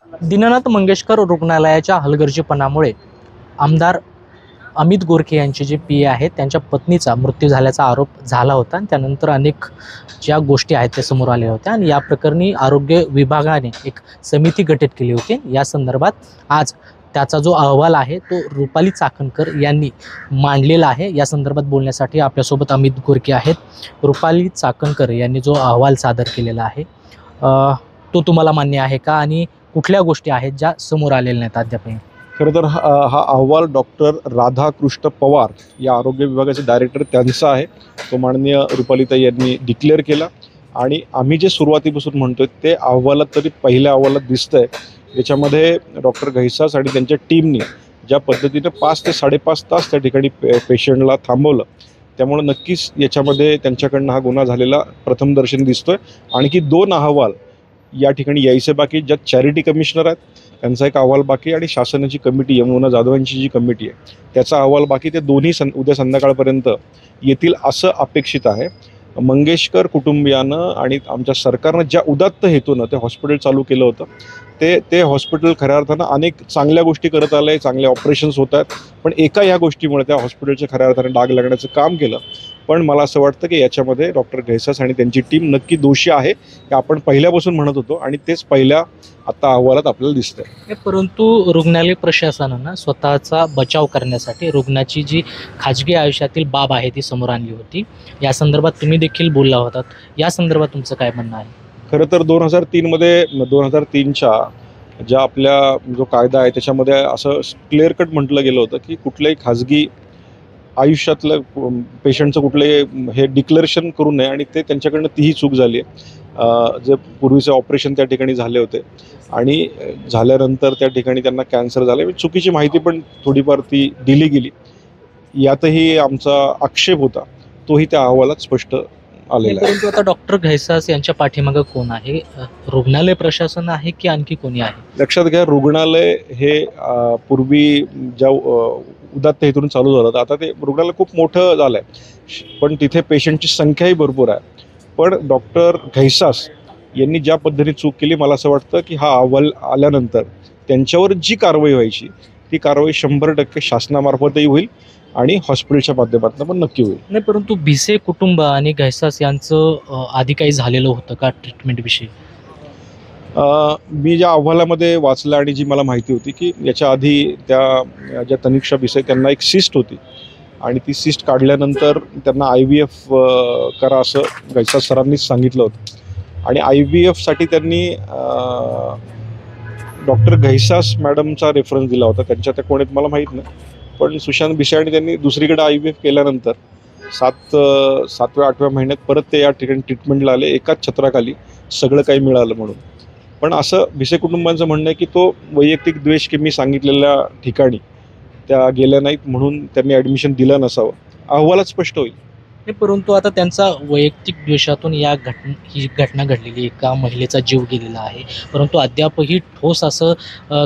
दीनानाथ मंगेशकर रुग्णालयाच्या हलगर्जीपणामुळे आमदार अमित गोरखे यांचे जे पी ए आहेत त्यांच्या पत्नीचा मृत्यू झाल्याचा आरोप झाला होता आणि त्यानंतर अनेक ज्या गोष्टी आहेत त्या समोर आल्या होत्या आणि या प्रकरणी आरोग्य विभागाने एक समिती गठीत केली होती। या संदर्भात आज त्याचा जो अहवाल आहे तो रुपाली चाकणकर यांनी मांडलेला आहे। या संदर्भात बोलण्यासाठी आपल्यासोबत अमित गोरखे आहेत। रुपाली चाकणकर यांनी जो अहवाल सादर केलेला आहे तो तुम्हाला मान्य आहे का आणि कुठल्या गोष्टी आहेत ज्या समोर आलेल्या नाहीत अद्यापही? खरं तर हा अहवाल डॉक्टर राधाकृष्ण पवार या आरोग्य विभागाचे डायरेक्टर त्यांचा आहे। तो माननीय रुपालीताई यांनी डिक्लेअर केला आणि आम्ही जे सुरुवातीपासून म्हणतोय ते अहवालात तरी पहिल्या अहवालात दिसतंय। याच्यामध्ये डॉक्टर घैसास आणि त्यांच्या टीमनी ज्या पद्धतीने 5 ते 5.5 तास त्या ठिकाणी पेशंटला थांबवलं, त्यामुळे नक्कीच याच्यामध्ये त्यांच्याकडनं हा गुन्हा झालेला प्रथमदर्शनी दिसतोय। आणखी 2 अहवाल या ठिकाणी यायचे बाकी, ज्यात चॅरिटी कमिशनर आहेत त्यांचा एक अहवाल बाकी आणि शासनाची कमिटी यमुना जाधव यांची जी कमिटी आहे त्याचा अहवाल बाकी। ते दोन्ही उद्या संध्याकाळपर्यंत येतील असं अपेक्षित आहे। मंगेशकर कुटुंबियानं आणि आमच्या सरकारनं ज्या उदात्त हेतूनं ते हॉस्पिटल चालू केलं होतं ते हॉस्पिटल खऱ्या अर्थानं अनेक चांगल्या गोष्टी करत आलं आहे, चांगले ऑपरेशन्स होत आहेत, पण एका या गोष्टीमुळे त्या हॉस्पिटलच्या खऱ्या अर्थाने डाग लागण्याचं काम केलं। पण मला असं वाटतं की याच्यामध्ये डॉक्टर घैसास आणि त्यांची टीम नक्की दोषी आहे, हे आपण पहिल्यापासून म्हणत होतो आणि तेच पहिल्या आता अहवालात आपल्याला दिसतंय। परंतु रुग्णालय प्रशासनानं स्वतःचा बचाव करण्यासाठी रुग्णाची जी खाजगी आयुष्यातील बाब आहे ती समोर आणली होती। या संदर्भात तुम्ही देखील बोलला होतात, या संदर्भात तुमचं काय म्हणणं आहे? खरं तर 2003च्या ज्या आपल्या जो कायदा आहे त्याच्यामध्ये असं क्लिअर कट म्हटलं गेलं होतं की कुठल्याही खाजगी आयुष्यातलं पेशंटचं कुठलंही हे डिक्लेरेशन करू नये आणि ते त्यांच्याकडनं तीही चूक झाली आहे। जे पूर्वीचे ऑपरेशन त्या ठिकाणी झाले होते आणि झाल्यानंतर त्या ठिकाणी त्यांना कॅन्सर झाले, चुकीची माहिती पण थोडीफार ती दिली गेली, यातही आमचा आक्षेप होता, तोही त्या अहवालात स्पष्ट आलेला आहे। परंतु आता डॉक्टर घैसास यांच्या पाठीमागे कोण आहे? रुग्णालय प्रशासन आहे की आणखी कोणी आहे? लक्षात घ्या, रुग्णालय हे पूर्वी ज्या उदात्त हेतून चालू झालं, आता ते रुग्णालय खूप मोठं झालं आहे, पण तिथे पेशंटची संख्याही भरपूर आहे। पण डॉक्टर घैसास यांनी ज्या पद्धतीने चूक केली, मला असं वाटतं की हा अहवाल आल्यानंतर त्यांच्यावर जी कारवाई व्हायची ती कारवाई 100% शासनामार्फतही होईल आणि हॉस्पिटलच्या माध्यमातून पण नक्की होईल। नाही, परंतु भिसे कुटुंब आणि घैसास यांचं आधी काही झालेलं होतं का ट्रीटमेंटविषयी? मी ज्या अहवालामध्ये वाचलं आणि जी मला माहिती होती की याच्या आधी त्या ज्या तनिक्षा भिसे त्यांना एक सिस्ट होती आणि ती सिस्ट काढल्यानंतर त्यांना IVF करा असं घैसास सरांनीच सांगितलं होतं आणि IVFसाठी त्यांनी डॉक्टर घैसास मॅडमचा रेफरन्स दिला होता। त्यांच्या त्या कोण आहेत मला माहीत नाही, पण सुशांत भिसे आणि त्यांनी दुसरीकडे IVF केल्यानंतर 7व्या-8व्या महिन्यात परत ते या ठिकाणी ट्रीटमेंटला आले, एकाच छत्राखाली सगळं काही मिळालं म्हणून। पण असं भिसे कुटुंबांचं म्हणणं आहे की तो वैयक्तिक द्वेष की मी सांगितलेल्या ठिकाणी त्या गेल्या नाहीत म्हणून त्यांनी ॲडमिशन दिलं नसावं, अहवालात स्पष्ट होईल। परंतु आता त्यांचा वैयक्तिक द्वेषातून ही घटना घडलेली, एका महिलेचा जीव गेलेला आहे, परंतु अद्यापही ठोस असं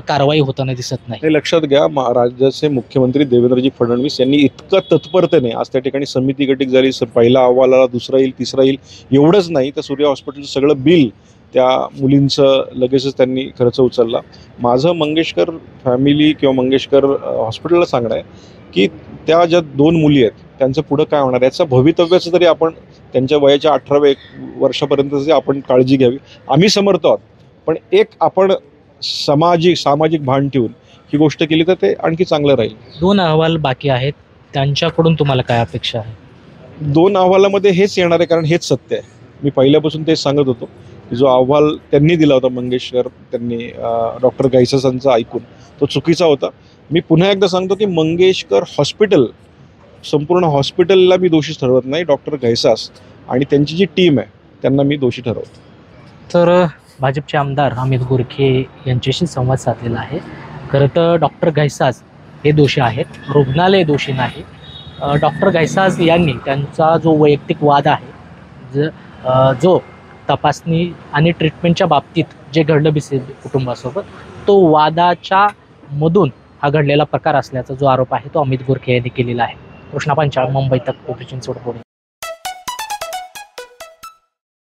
कारवाई होताना दिसत नाही। हे लक्षात घ्या, राज्याचे मुख्यमंत्री देवेंद्रजी फडणवीस यांनी इतकं तत्परतेने आज त्या ठिकाणी समिती गठीत झाली, पहिला अहवाल आला, दुसरा येईल, तिसरा येईल, एवढंच नाही तर सूर्या हॉस्पिटलचं सगळं बिल त्या मुलींचं लगेचच त्यांनी खर्च उचलला। माझं मंगेशकर फॅमिली किंवा मंगेशकर हॉस्पिटलला सांगणं आहे की त्या ज्या 2 मुली आहेत त्यांचं पुढं काय होणार याचं भवितव्याचं तरी आपण त्यांच्या वयाच्या 18व्या वर्षापर्यंतची आपण काळजी घ्यावी। आम्ही समर्थ आहोत, पण एक आपण सामाजिक भान ठेवून ही गोष्ट केली तर ते आणखी चांगलं राहील। 2 अहवाल बाकी आहेत, त्यांच्याकडून तुम्हाला काय अपेक्षा आहे? 2 अहवालामध्ये हेच येणार आहे, कारण हेच सत्य आहे। मी पहिल्यापासून तेच सांगत होतो की जो अहवाल त्यांनी दिला होता मंगेशकर त्यांनी डॉक्टर घैसासांचा ऐकून तो चुकीचा होता। मी पुन्हा एकदा सांगतो की मंगेशकर हॉस्पिटल, संपूर्ण हॉस्पिटलला मी दोषी ठरवत नाही, डॉक्टर घैसास आणि त्यांची जी टीम आहे त्यांना मी दोषी ठरवतो। तर भाजपचे आमदार अमित गोरखे यांच्याशी संवाद साधलेला आहे। खरं तर डॉक्टर घैसास हे दोषी आहेत, रुग्णालय दोषी नाही। डॉक्टर घैसास यांनी त्यांचा जो वैयक्तिक वाद आहे, जो तपासणी आणि ट्रीटमेंटच्या बाबतीत जे घडलं भिसे कुटुंबासोबत, तो वादाच्या मधून हा घडलेला प्रकार असल्याचा जो आरोप आहे तो अमित गोरखे यांनी केलेला आहे। कृष्णा पंचाळ, मुंबई तक, पिंपरी चिंचवड, पुणे।